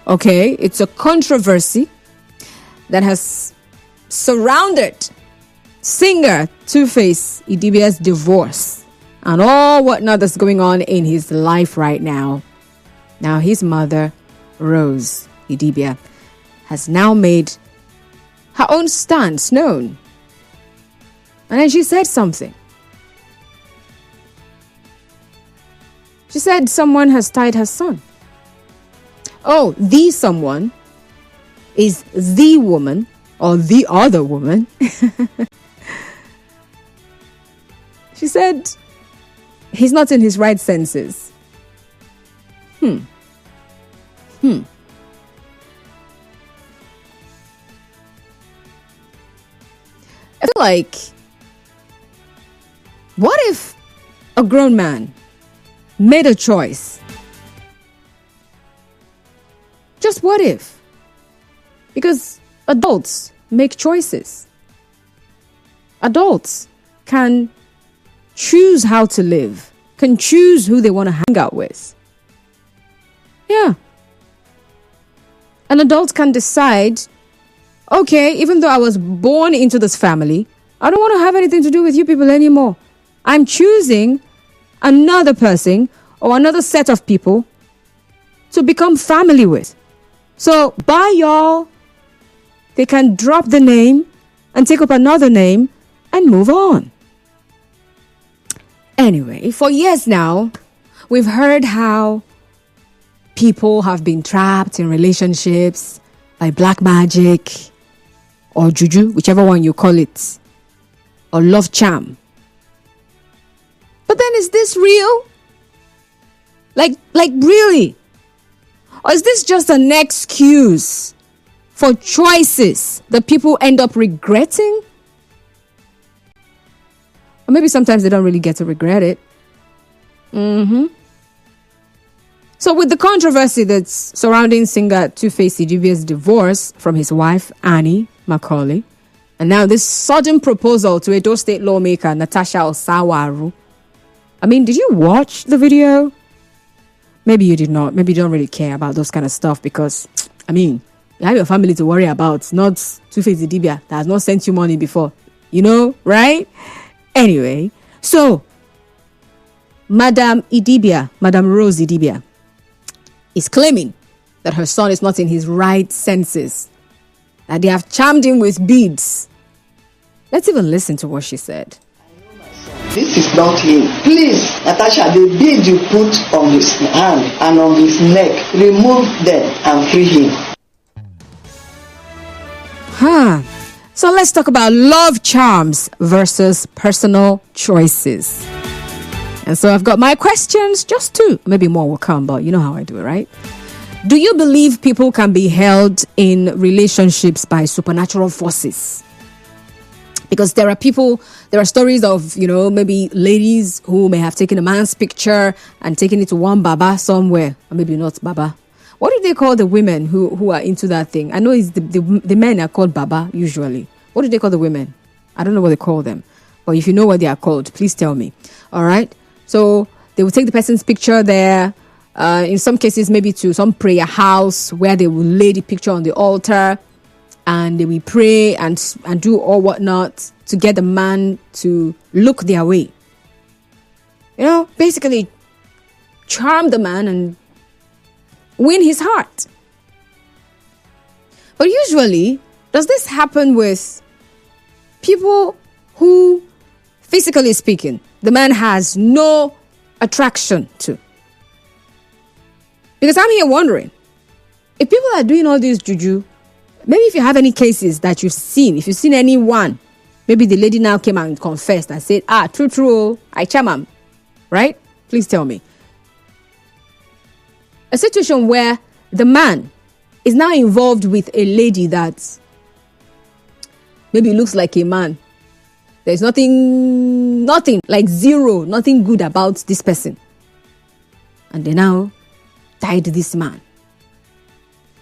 Okay, it's a controversy that has surrounded singer Tuface Idibia's divorce and all whatnot that's going on in his life right now. Now, his mother, Rose Idibia, has now made her own stance known. And then she said something. She said someone has tied her son. Oh, the someone is the woman or the other woman. She said he's not in his right senses. I feel like, what if a grown man made a choice? Just what if? Because adults make choices. Adults can choose how to live, can choose who they want to hang out with. Yeah. An adult can decide, okay, even though I was born into this family, I don't want to have anything to do with you people anymore. I'm choosing another person or another set of people to become family with. So, bye y'all. They can drop the name and take up another name and move on. Anyway, for years now, we've heard how people have been trapped in relationships by black magic or juju, whichever one you call it, or love charm. But then, is this real? Like really? Or is this just an excuse for choices that people end up regretting? Or maybe sometimes they don't really get to regret it. So with the controversy that's surrounding singer Tuface Idibia's divorce from his wife, Annie Macaulay, and now this sudden proposal to Edo State lawmaker Natasha Osawaru. I mean, did you watch the video? Maybe you did not. Maybe you don't really care about those kind of stuff because, I mean, you have your family to worry about, not Tuface Idibia that has not sent you money before. You know, right? Anyway, so Madam Rose Idibia, is claiming that her son is not in his right senses, that they have charmed him with beads. Let's even listen to what she said. This is not him. Please, Natasha, the bead you put on his hand and on his neck, remove them and free him. So let's talk about love charms versus personal choices. And so I've got my questions, just two. Maybe more will come, but you know how I do it, right? Do you believe people can be held in relationships by supernatural forces? Because there are stories of, maybe ladies who may have taken a man's picture and taken it to one baba somewhere, or maybe not baba. What do they call the women who are into that thing? I know it's the men are called baba usually. What do they call the women? I don't know what they call them. But if you know what they are called, please tell me. All right. So they will take the person's picture there. In some cases, maybe to some prayer house where they will lay the picture on the altar. And they will pray and do all whatnot to get the man to look their way. Basically charm the man and win his heart. But usually, does this happen with people who, physically speaking, the man has no attraction to? Because I'm here wondering, if people are doing all this juju, maybe if you have any cases that you've seen, if you've seen anyone, maybe the lady now came and confessed and said, true, I charm him, right? Please tell me. A situation where the man is now involved with a lady that maybe looks like a man. There's nothing, like zero, nothing good about this person. And they now tied this man.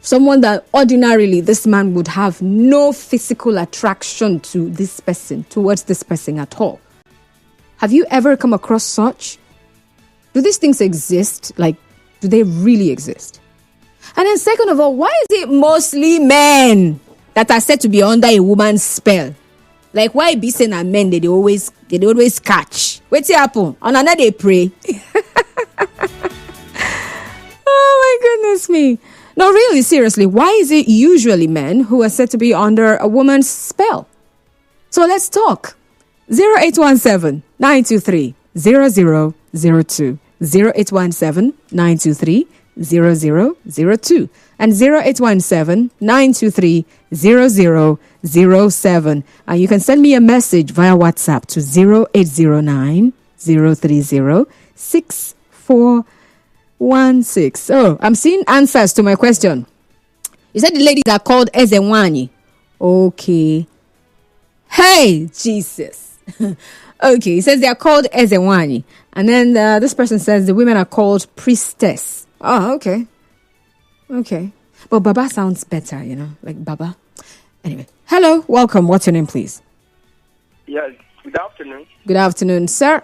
Someone that ordinarily this man would have no physical attraction to this person, towards this person at all. Have you ever come across such? Do these things exist? Like, do they really exist? And then second of all, why is it mostly men that are said to be under a woman's spell? Like why be saying that men they always catch? What's happen? On another they pray. Oh my goodness me. No, really, seriously, why is it usually men who are said to be under a woman's spell? So let's talk. 0817 923 0002. 0817 923 0002 and 0817 923 0007. And you can send me a message via WhatsApp to 0809 030 6416. Oh, I'm seeing answers to my question. You said the ladies are called Ezewani. Okay. Hey, Jesus. Okay, it says they are called Ezewani. And then this person says the women are called priestess. Oh, okay. Okay. But Baba sounds better, like Baba. Anyway. Hello, welcome. What's your name, please? Yes, good afternoon. Good afternoon, sir.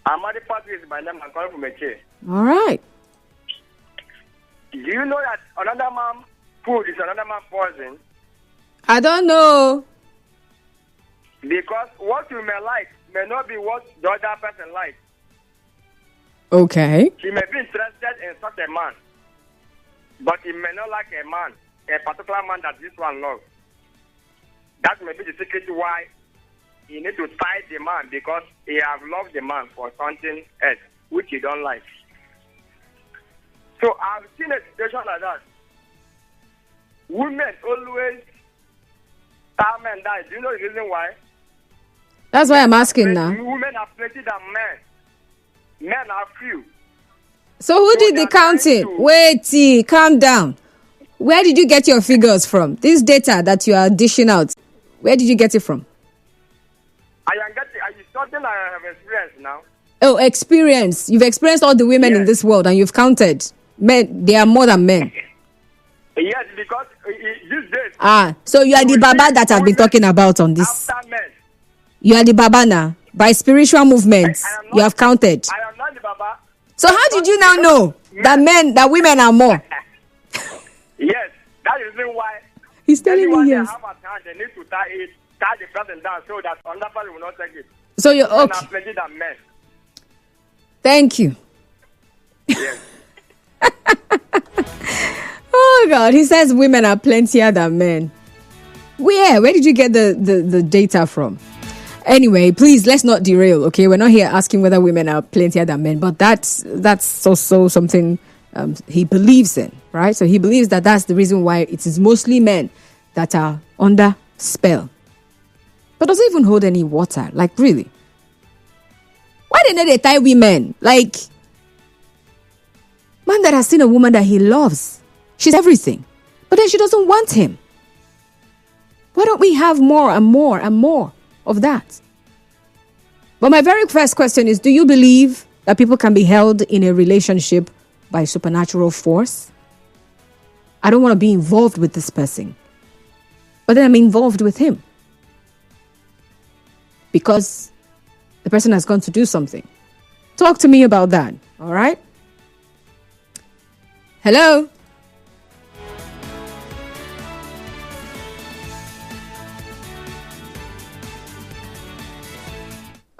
Amadi Patrick is my name. I'm calling from Eche. All right. Do you know that another man's food is another man's poison? I don't know. Because what you may like may not be what the other person likes. Okay. He may be interested in such a man, but he may not like a man, a particular man that this one loves. That may be the secret why he need to tie the man, because he have loved the man for something else, which he don't like. So I've seen a situation like that. Women always tell men die. Do you know the reason why? That's why I'm asking now. Women are plenty than men. Men are few. So who did the counting? Wait, calm down. Where did you get your figures from? This data that you are dishing out, where did you get it from? I am getting. It's something I have experienced now. Oh, experience. You've experienced all the women in this world and you've counted. Men, they are more than men. Yes, because these days. So you are the Baba that I've been talking about on this. After men. You are the Baba now. By spiritual movements, you have counted. I am not the Baba. So how did you now know that women are more? Yes, that is the reason why. He's telling me yes. They have a hand, they need to tie the person down so that another person will not take it. So you're okay. Plenty than men. Thank you. Yes. Oh God, he says women are plentier than men. Where did you get the data from? Anyway, please, let's not derail, okay? We're not here asking whether women are plentier than men, but that's also something he believes in, right? So he believes that that's the reason why it is mostly men that are under spell. But does it even hold any water? Like, really? Why didn't they tie women? Like, man that has seen a woman that he loves, she's everything, but then she doesn't want him. Why don't we have more and more and more of that? But my very first question is, do you believe that people can be held in a relationship by supernatural force? I don't want to be involved with this person, but then I'm involved with him because the person has gone to do something. Talk to me about that, all right? Hello?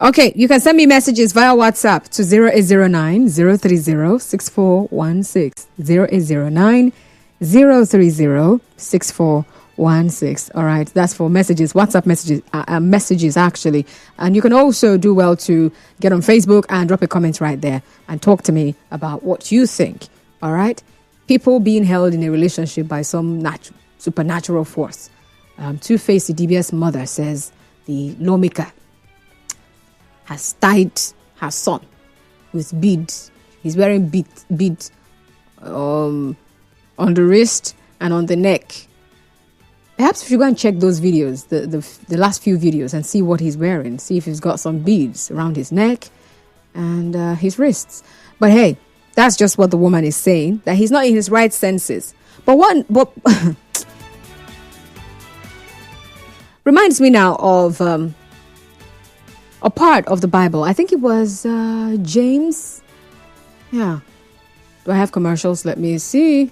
Okay, you can send me messages via WhatsApp to 0809 030 6416. 0809 030 6416. All right, that's for messages, WhatsApp messages actually. And you can also do well to get on Facebook and drop a comment right there and talk to me about what you think. All right, people being held in a relationship by some supernatural force. Two-Face, the DBS mother, says the lawmaker has tied her son with beads. He's wearing beads on the wrist and on the neck. Perhaps we should go and check those videos, the last few videos, and see what he's wearing. See if he's got some beads around his neck and his wrists. But hey, that's just what the woman is saying, that he's not in his right senses. But reminds me now of a part of the Bible. I think it was James. Yeah. It Do I have commercials? Let me see.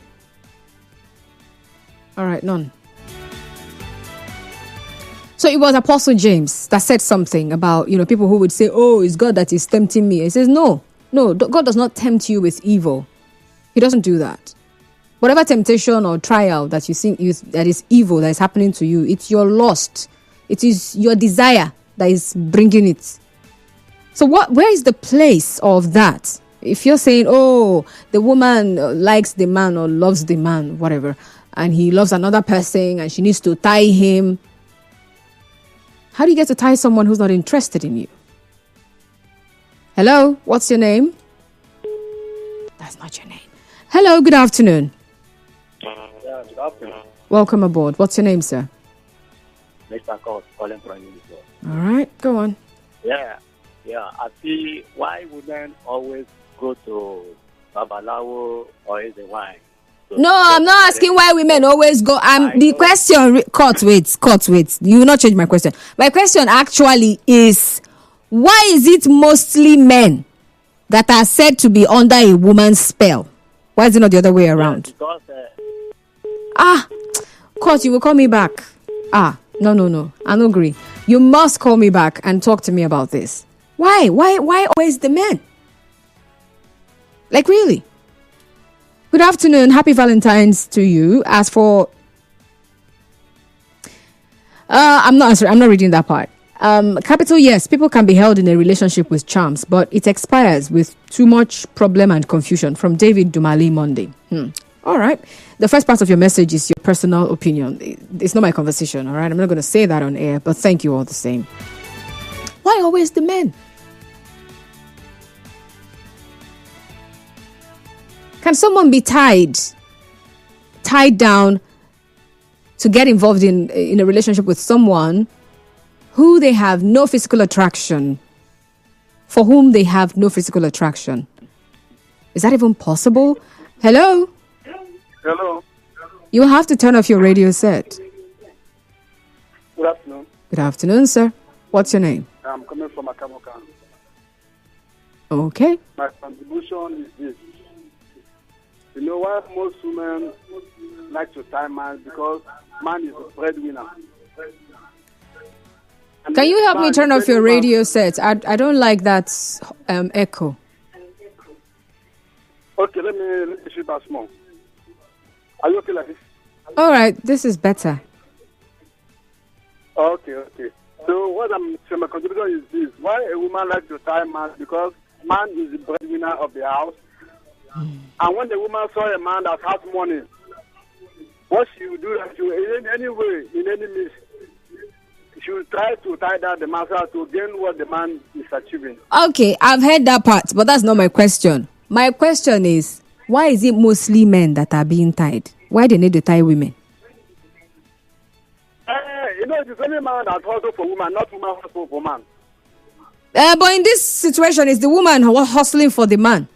All right, none. So it was Apostle James that said something about, people who would say, oh, it's God that is tempting me. He says, no, God does not tempt you with evil. He doesn't do that. Whatever temptation or trial that you think that is evil that is happening to you, it's your lust. It is your desire that is bringing it. So where is the place of that? If you're saying, oh, the woman likes the man or loves the man, whatever, and he loves another person and she needs to tie him, how do you get to tie someone who's not interested in you? Hello, what's your name? That's not your name. Hello, good afternoon. Yeah, good afternoon. Welcome aboard. What's your name, sir? Mr. Court, calling from Unifor. All right, go on. Yeah. I see why women always go to Babalawo or is it wine. No, I'm not asking why women always go. The question, Court, wait. You will not change my question. My question actually is, why is it mostly men that are said to be under a woman's spell? Why is it not the other way around? Because, Court, you will call me back. No. I don't agree. You must call me back and talk to me about this. Why always the men? Like, really? Good afternoon. Happy Valentine's to you. As for... I'm not reading that part. Capital, yes, people can be held in a relationship with charms, but it expires with too much problem and confusion. From David Dumali Monday. All right. The first part of your message is your personal opinion. It's not my conversation, all right? I'm not going to say that on air, but thank you all the same. Why always the men? Can someone be tied down to get involved in a relationship with someone who they have no physical attraction, for whom they have no physical attraction? Is that even possible? Hello? Hello. You will have to turn off your radio set. Good afternoon. Good afternoon, sir. What's your name? I'm coming from Akamokan. Okay. My contribution is this. You know why most women like to tie man? Because man is a breadwinner. Can you help me turn off your radio set? I don't like that echo. Okay, let me shift that small. Are you okay like this? All right, this is better. Okay. So what I'm saying, my contribution is this. Why a woman likes to tie man? Because man is the breadwinner of the house. And when the woman saw a man that has money, what she will do is in any way, in any means, she will try to tie down the man to gain what the man is achieving. Okay, I've heard that part, but that's not my question. My question is, why is it mostly men that are being tied? Why they need to tie women? It's only man that hustles for woman, not woman hustles for man. But in this situation, it's the woman who is hustling for the man.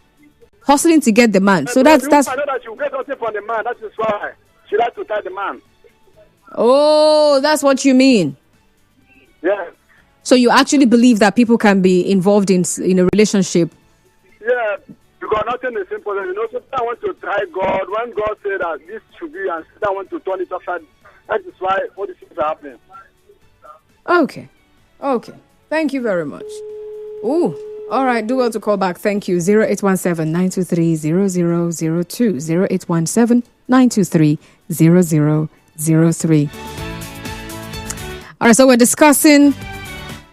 Hustling to get the man. So that's... I know that she will get something from the man. That is why she likes to tie the man. Oh, that's what you mean. Yeah. So you actually believe that people can be involved in a relationship? Yeah, because nothing is simple. Sometimes I want to try God. When God said that this should be, and I want to turn it upside. That is why all these things are happening. Okay. Thank you very much. Ooh. All right, do well to call back. Thank you. 0817-923-0002. 0817-923-0003. All right, so we're discussing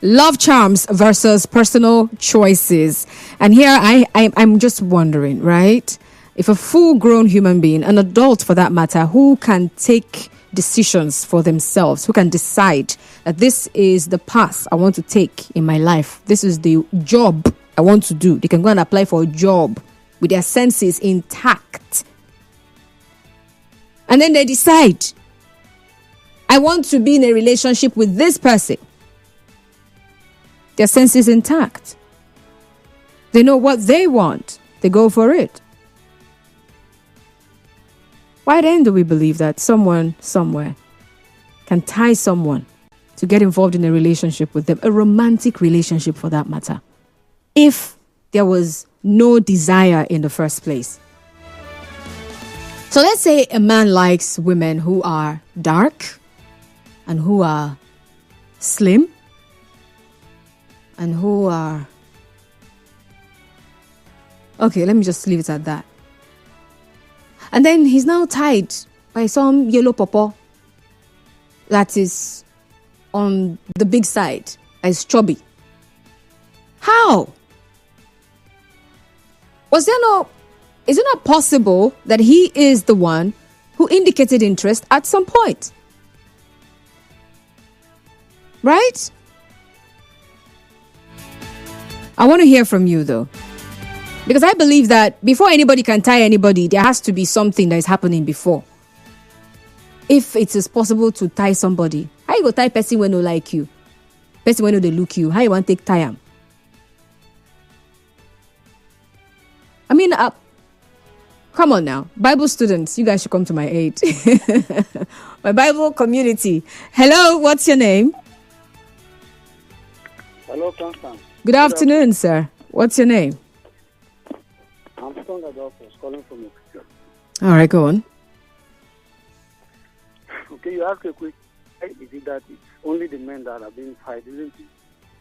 love charms versus personal choices. And here I'm just wondering, right? If a full-grown human being, an adult for that matter, who can take decisions for themselves, who can decide that this is the path I want to take in my life, this is the job I want to do. They can go and apply for a job with their senses intact. And then they decide, I want to be in a relationship with this person. Their senses intact. They know what they want. They go for it. Why then do we believe that someone somewhere can tie someone to get involved in a relationship with them, a romantic relationship for that matter, if there was no desire in the first place? So let's say a man likes women who are dark and who are slim and who are... Okay, let me just leave it at that. And then he's now tied by some yellow pawpaw that is on the big side, as chubby. How? Is it not possible that he is the one who indicated interest at some point? Right? I want to hear from you though. Because I believe that before anybody can tie anybody, there has to be something that is happening before. If it is possible to tie somebody, how you go tie person when no like you? Person when no they look you, how you want to take tie them? I mean, come on now. Bible students, you guys should come to my aid. My Bible community. Hello, what's your name? Hello, Constance. Good afternoon, sir. What's your name? I'm Song Adolphus, calling from Okija. All right, go on. Okay, you ask a quick, is it that it's only the men that are being tied, isn't it?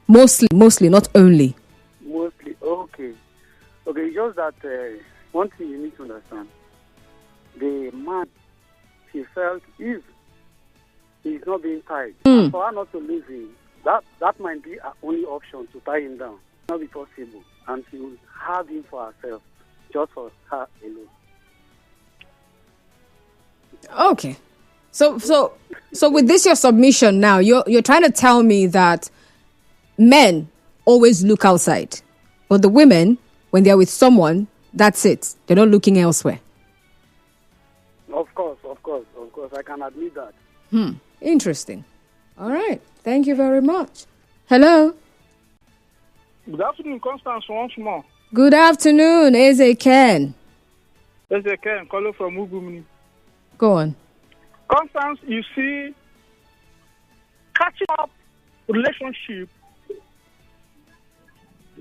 Mostly, not only. Mostly, okay. Okay, it's just that one thing you need to understand, the man, he felt if he's not being tied, and for her not to leave him, that might be her only option to tie him down. Not be possible, and she will have him for herself, just for her alone. Okay. So with this your submission now, you're trying to tell me that men always look outside, but the women, when they're with someone, that's it. They're not looking elsewhere. Of course, I can admit that. Interesting. All right. Thank you very much. Hello. Good afternoon, Constance, once more. Good afternoon, Eze Ken. Eze Ken, calling from Ugumini. Go on. Constance, you see, catching up relationship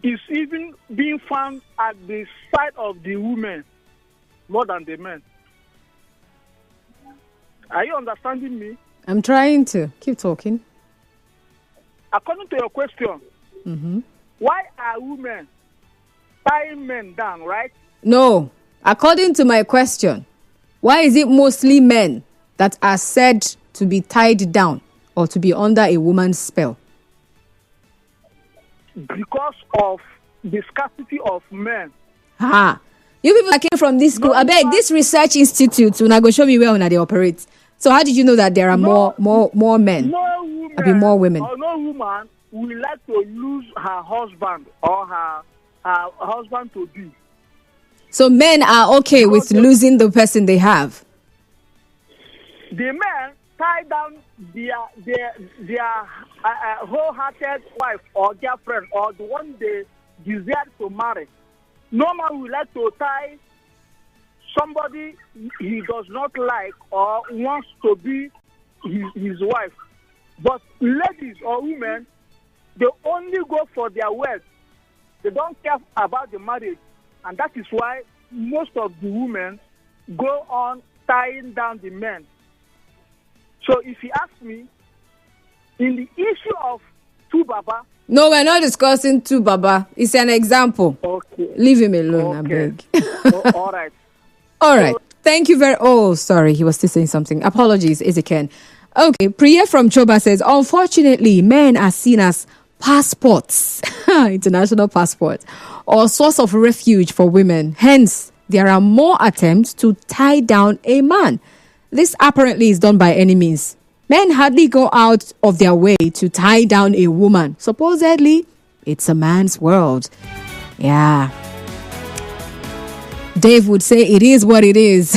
is even being found at the side of the women more than the men. Are you understanding me? I'm trying to. Keep talking. According to your question, why are women tying men down, right? No. According to my question, why is it mostly men that are said to be tied down or to be under a woman's spell? Because of the scarcity of men. You people that came from this school, I beg, this research institute, una go show me where una they operate. So how did you know that there are more men? No woman, I mean more women. or no woman will like to lose her husband or her husband to be. So men are okay with losing the person they have. The men tie down their wholehearted wife or girlfriend or the one they desire to marry. No man will like to tie somebody he does not like or wants to be his wife. But ladies or women, they only go for their wealth. They don't care about the marriage. And that is why most of the women go on tying down the men. So if you ask me, in the issue of Tu Baba... No, we're not discussing Tu Baba. It's an example. Okay. Leave him alone, I beg. All right. All right. Thank you very... Oh, sorry. He was still saying something. Apologies, Ezekiel. Okay. Priya from Choba says, unfortunately, men are seen as passports, international passports, or source of refuge for women. Hence, there are more attempts to tie down a man. This apparently is done by any means. Men hardly go out of their way to tie down a woman. Supposedly, it's a man's world. Yeah. Dave would say it is what it is.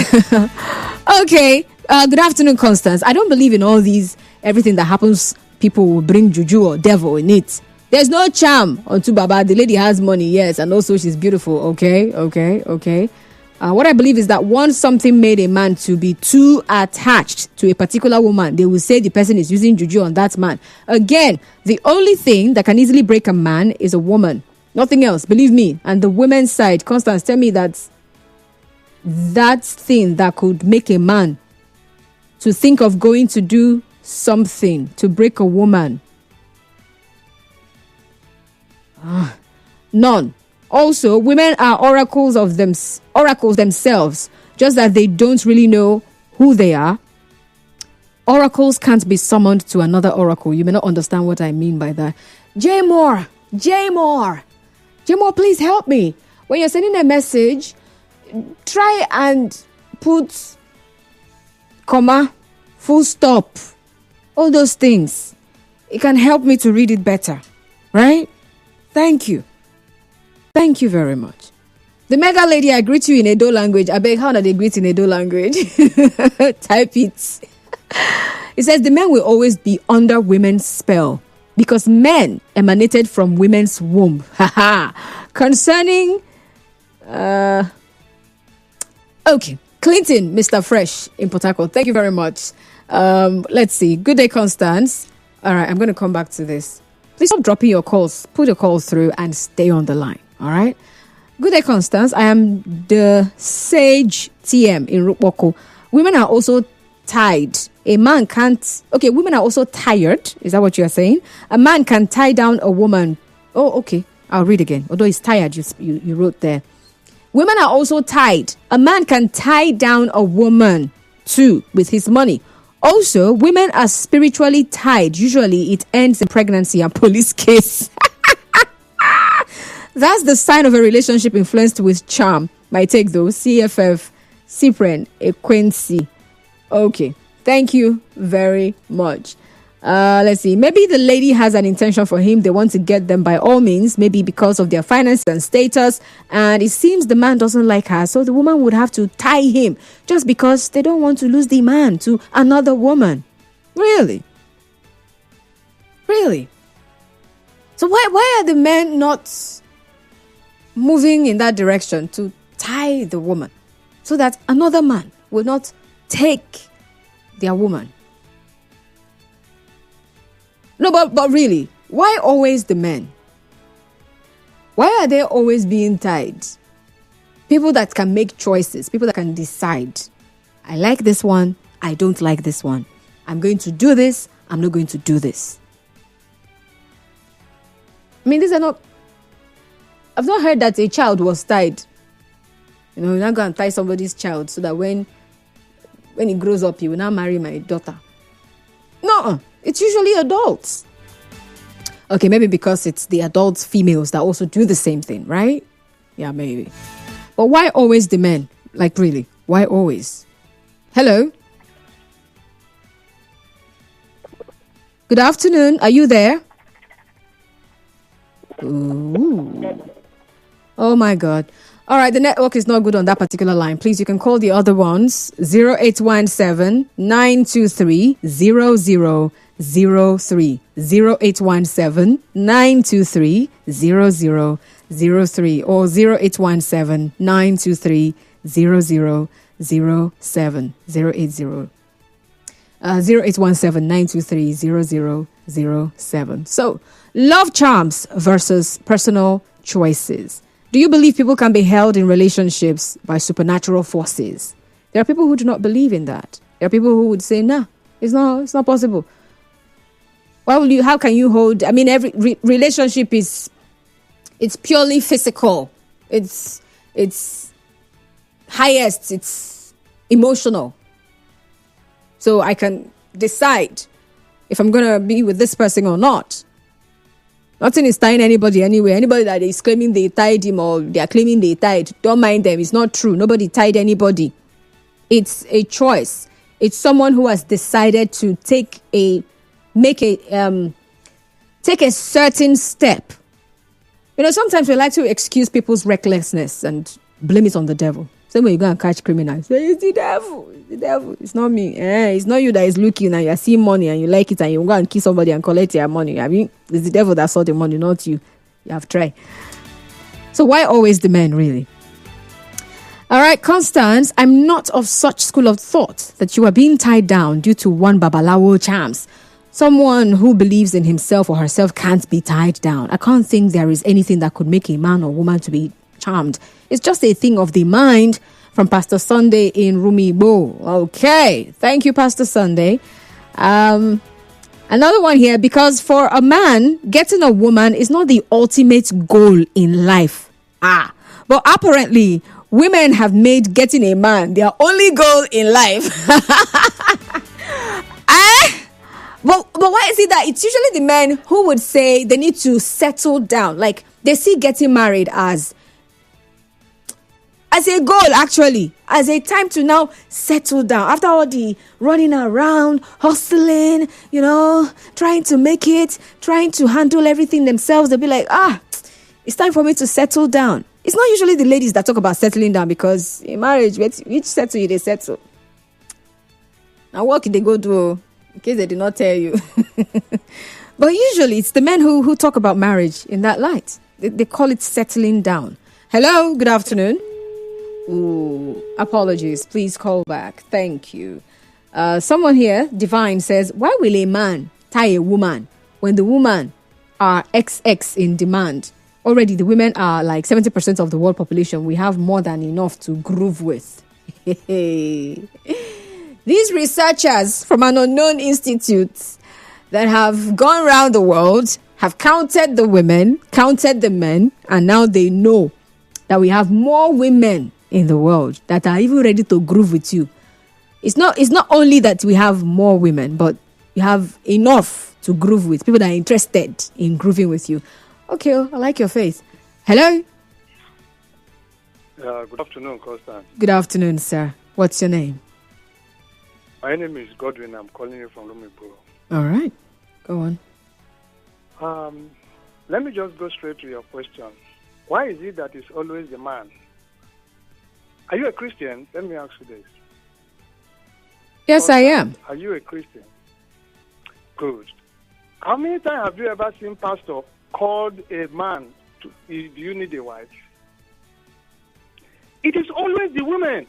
Okay. Good afternoon, Constance. I don't believe in all these, everything that happens, people will bring juju or devil in it. There's no charm on Tu Baba. The lady has money, yes, and also she's beautiful. Okay. What I believe is that once something made a man to be too attached to a particular woman, they will say the person is using juju on that man. Again, the only thing that can easily break a man is a woman. Nothing else, believe me. And the women's side, Constance, tell me that that thing that could make a man to think of going to do something to break a woman? None. Also, women are oracles themselves, just that they don't really know who they are. Oracles can't be summoned to another oracle. You may not understand what I mean by that. J Moore, please help me. When you're sending a message, try and put comma, full stop, all those things. It can help me to read it better, right? Thank you. Thank you very much. The mega lady, I greet you in Edo language. I beg, how do they greet in Edo language? Type it. It says the men will always be under women's spell because men emanated from women's womb. Concerning, okay, Clinton, Mr. Fresh in Port Harcourt. Thank you very much. Let's see. Good day, Constance. All right, I'm going to come back to this. Please stop dropping your calls. Put your calls through and stay on the line. All right. Good day, Constance. I am the Sage TM in Rupoko. Women are also tied. A man can't. Okay, women are also tired. Is that what you are saying? A man can tie down a woman. Oh, okay. I'll read again. Although he's tired, you wrote there. Women are also tied. A man can tie down a woman too with his money. Also, women are spiritually tied. Usually, it ends in pregnancy and police case. That's the sign of a relationship influenced with charm. My take though, CFF, Cyprian, Equency. Okay, thank you very much. Let's see. Maybe the lady has an intention for him. They want to get them by all means, maybe because of their finances and status. And it seems the man doesn't like her. So the woman would have to tie him just because they don't want to lose the man to another woman. Really? Really? So why are the men not moving in that direction to tie the woman so that another man will not take their woman? No, but really, why always the men? Why are they always being tied? People that can make choices, people that can decide. I like this one, I don't like this one. I'm going to do this, I'm not going to do this. I mean, these are not... I've not heard that a child was tied. You know, you're not going to tie somebody's child so that when he grows up, he will now marry my daughter. No, it's usually adults. Okay, maybe because it's the adults, females, that also do the same thing, right? Yeah, maybe. But why always the men? Like, really, why always? Hello? Good afternoon. Are you there? Ooh. Oh, my God. All right, the network is not good on that particular line. Please, you can call the other ones. 0817-923-0003. 0817-923-0003 or 0817-923-0007. 0817-923-0007. So, love charms versus personal choices. Do you believe people can be held in relationships by supernatural forces? There are people who do not believe in that. There are people who would say, nah, it's not possible. How can you hold? I mean, every relationship it's purely physical. It's highest. It's emotional. So I can decide if I'm going to be with this person or not. Nothing is tying anybody anyway. Anybody that is claiming they tied him or they are claiming they tied, don't mind them. It's not true. Nobody tied anybody. It's a choice. It's someone who has decided to take a certain step. You know, sometimes we like to excuse people's recklessness and blame it on the devil. Same way you go and catch criminals. Say, it's the devil. It's the devil. It's not me. It's not you that is looking and you're seeing money and you like it and you go and kill somebody and collect your money. I mean, it's the devil that saw the money, not you. You have tried. So why always the men, really? All right, Constance, I'm not of such school of thought that you are being tied down due to one babalawo charms. Someone who believes in himself or herself can't be tied down. I can't think there is anything that could make a man or woman to be charmed. It's just a thing of the mind. from Pastor Sunday in Rumibo. Okay. Thank you, Pastor Sunday. Another one here, because for a man, getting a woman is not the ultimate goal in life. But apparently, women have made getting a man their only goal in life. But why is it that it's usually the men who would say they need to settle down? Like, they see getting married as a goal, actually, as a time to now settle down. After all the running around, hustling, trying to make it, trying to handle everything themselves, they'll be like, it's time for me to settle down. It's not usually the ladies that talk about settling down, because in marriage, which settle they settle. Now, what can they go do, in case they did not tell you? But usually, it's the men who talk about marriage in that light. They call it settling down. Hello, good afternoon. Ooh, apologies. Please call back. Thank you. Someone here, Divine, says, why will a man tie a woman when the woman are XX in demand? Already, the women are like 70% of the world population. We have more than enough to groove with. These researchers from an unknown institute that have gone around the world have counted the women, counted the men, and now they know that we have more women in the world that are even ready to groove with you. It's not only that we have more women, but you have enough to groove with. People that are interested in grooving with you. Okay, I like your face. Hello? Good afternoon, Constance. Good afternoon, sir. What's your name? My name is Godwin. I'm calling you from Lumiburo. All right. Go on. Let me just go straight to your question. Why is it that it's always the man? Are you a Christian? Let me ask you this. Yes, I am. Are you a Christian? Good. How many times have you ever seen pastor called a man to, do you need a wife? It is always the women.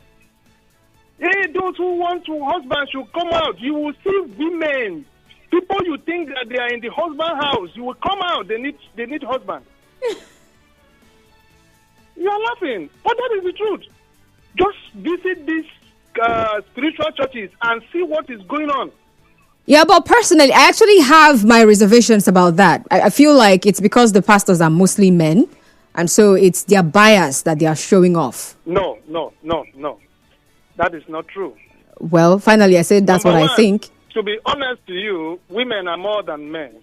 Hey, those who want to husband should come out. You will see women. People you think that they are in the husband house, you will come out. They need husband. You are laughing, but that is the truth. Just visit these spiritual churches and see what is going on. Yeah, but personally, I actually have my reservations about that. I feel like it's because the pastors are mostly men, and so it's their bias that they are showing off. No. That is not true. Well, finally, I said that's Number what I think. To be honest to you, women are more than men.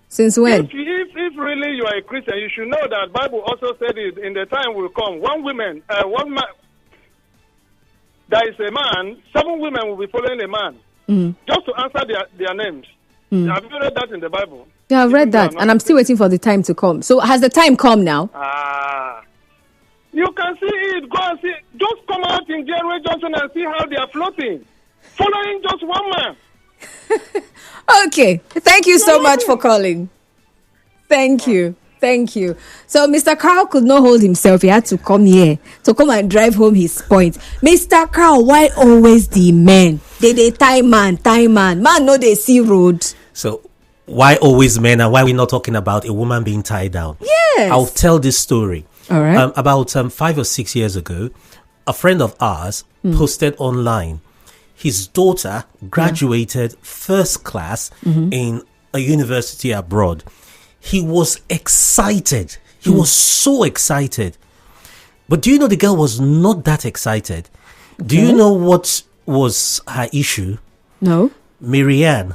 Since when? If really you are a Christian, you should know that Bible also said it in the time will come. One man, there is a man, 7 women will be following a man. Just to answer their names. Have you read that in the Bible? Yeah, I've read that, and I'm still waiting for the time to come. So has the time come now? You can see it. Go and see. Just come out in Jerry Johnson and see how they are floating. Following just one man. Okay. Thank you so much for calling. Thank you. So Mr. Carl could not hold himself. He had to come here to come and drive home his point. Mr. Carl, why always the men? They tie man. Man, no, they see road. So why always men, and why we're not talking about a woman being tied down? Yes. I'll tell this story. All right. About 5 or 6 years ago, a friend of ours posted online his daughter graduated first class in a university abroad. He was excited. He was so excited. But do you know the girl was not that excited? Do you know what was her issue? No. Marianne,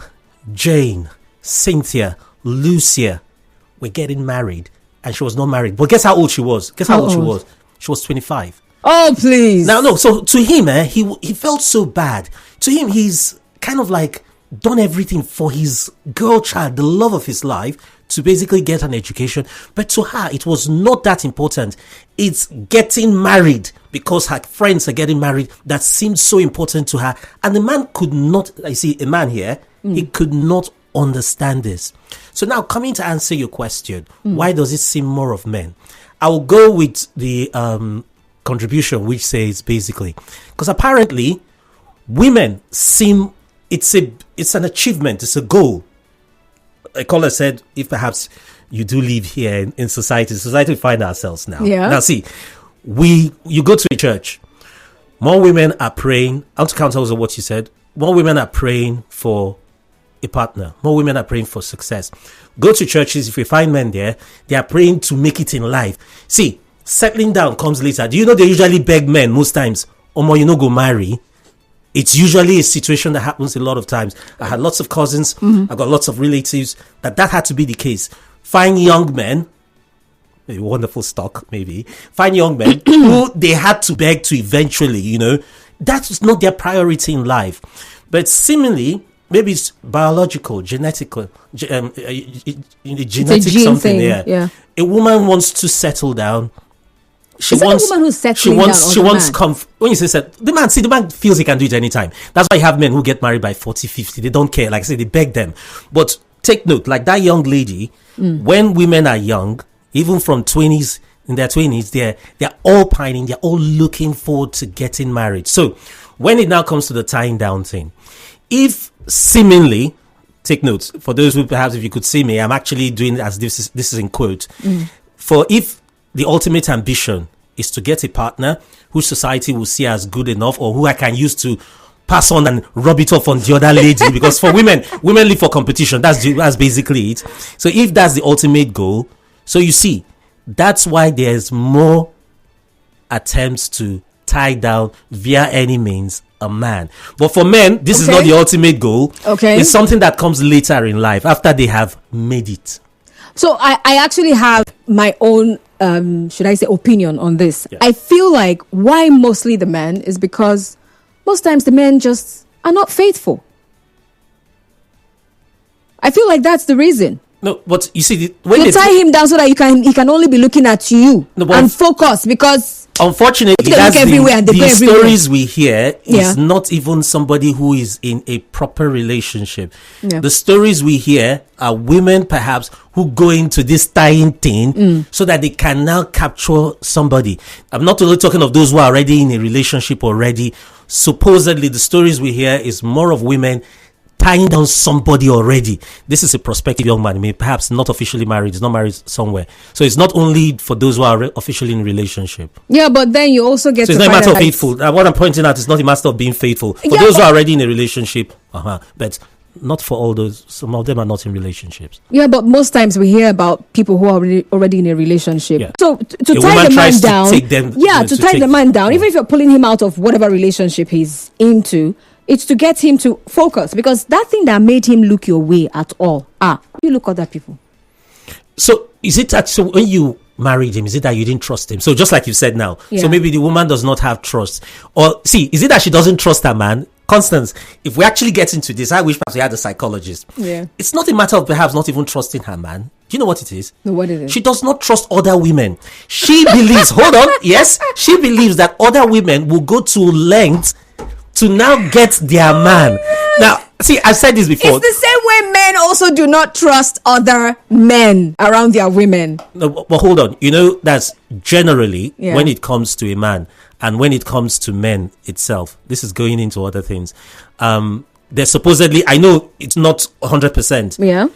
Jane, Cynthia, Lucia were getting married, and she was not married. But guess how old she was? She was 25. Oh, please. Now, no. So to him, he felt so bad. To him, he's kind of like done everything for his girl child, the love of his life, to basically get an education. But to her, it was not that important. It's getting married because her friends are getting married that seemed so important to her. And the man could not, I see a man here, he could not understand this. So now coming to answer your question, why does it seem more of men? I will go with the contribution, which says basically, because apparently women seem, it's an achievement, it's a goal. A caller said, if perhaps you do live here in society we find ourselves now. Yeah. Now see, you go to a church, more women are praying. I want to counter also what you said. More women are praying for a partner. More women are praying for success. Go to churches. If you find men there, they are praying to make it in life. See, settling down comes later. Do you know they usually beg men most times? Omo, you know, go marry. It's usually a situation that happens a lot of times. I had lots of cousins. I got lots of relatives that had to be the case. Find young men, a wonderful stock maybe. Find young men who they had to beg to eventually, you know. That was not their priority in life. But seemingly, maybe it's biological, genetical, genetic something. Thing. Yeah. A woman wants to settle down. She Is wants, that a woman who's settling she down? wants comfort. When you say the man feels he can do it anytime. That's why you have men who get married by 40, 50. They don't care. Like I say, they beg them. But take note, like that young lady, when women are young, even from in their 20s, they're all pining. They're all looking forward to getting married. So when it now comes to the tying down thing, if seemingly, take notes for those who perhaps if you could see me, I'm actually doing as this is in quote. For if the ultimate ambition is to get a partner who society will see as good enough or who I can use to pass on and rub it off on the other lady, because for women live for competition. That's basically it. So if that's the ultimate goal, so you see, that's why there's more attempts to tie down via any means a man. But for men, this is not the ultimate goal. Okay. It's something that comes later in life after they have made it. So I actually have my own, should I say, opinion on this. Yeah. I feel like why mostly the men is because most times the men just are not faithful. I feel like that's the reason. No, but you see, when You tie him down so that he can only be looking at you and focus, because unfortunately, they that's look everywhere and they go the everywhere. stories we hear Yeah. is not even somebody who is in a proper relationship. Yeah. The stories we hear are women perhaps who go into this tying thing so that they can now capture somebody. I'm not only talking of those who are already in a relationship already. Supposedly, the stories we hear is more of women tying down somebody already. This is a prospective young man, perhaps not officially married, he's not married somewhere. So it's not only for those who are officially in a relationship. yeah, but then you also get So to it's not a find matter of out faithful. What I'm pointing out is not a matter of being faithful. For Yeah, those who but- are already in a relationship, but not for all those. Some of them are not in relationships. Yeah, but most times we hear about people who are already in a relationship. Yeah. So to A tie woman the man tries to down, take them- to tie the man down, even if you're pulling him out of whatever relationship he's into, it's to get him to focus, because that thing that made him look your way at all, you look other people. So is it that, so when you married him, is it that you didn't trust him? So just like you said now, Yeah. so maybe the woman does not have trust, or see, is it that she doesn't trust her man? Constance, if we actually get into this, I wish perhaps we had a psychologist. Yeah. It's not a matter of perhaps not even trusting her man. Do you know what it is? No, what it is? She does not trust other women. She believes, hold on, yes, she believes that other women will go to lengths to now get their man. Now, see, I've said this before. It's the same way men also do not trust other men around their women. No, but hold on. You know, that's generally Yeah. when it comes to a man and when it comes to men itself. This is going into other things. There's supposedly, I know it's not 100%. Yeah.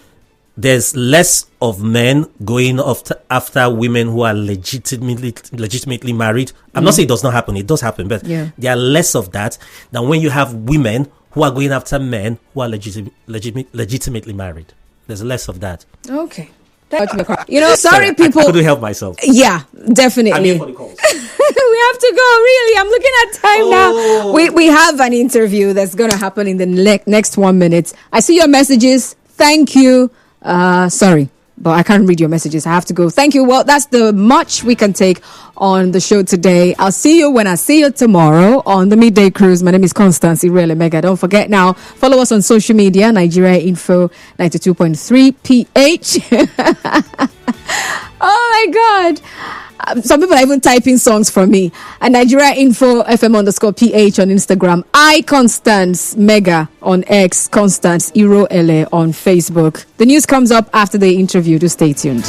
There's less of men going after women who are legitimately married. I'm not saying it does not happen. It does happen, but Yeah. there are less of that than when you have women who are going after men who are legitimately married. There's less of that. Okay. You know, sorry people. I couldn't help myself. Yeah, definitely. I'm here for the calls. We have to go. Really, I'm looking at time now. We have an interview that's going to happen in the next 1 minute. I see your messages. Thank you. Sorry, but I can't read your messages. I have to go. Thank you. Well, that's the much we can take on the show today. I'll see you when I see you tomorrow on the Midday Cruise. My name is Constance Irele Mega. Don't forget now, follow us on social media, Nigeria Info 92.3 PH. Oh my God. Some people are even typing songs for me. And Nigeria Info FM_PH on Instagram. Constance Mega on X. Constance Iro Ele on Facebook. The news comes up after the interview. Do stay tuned.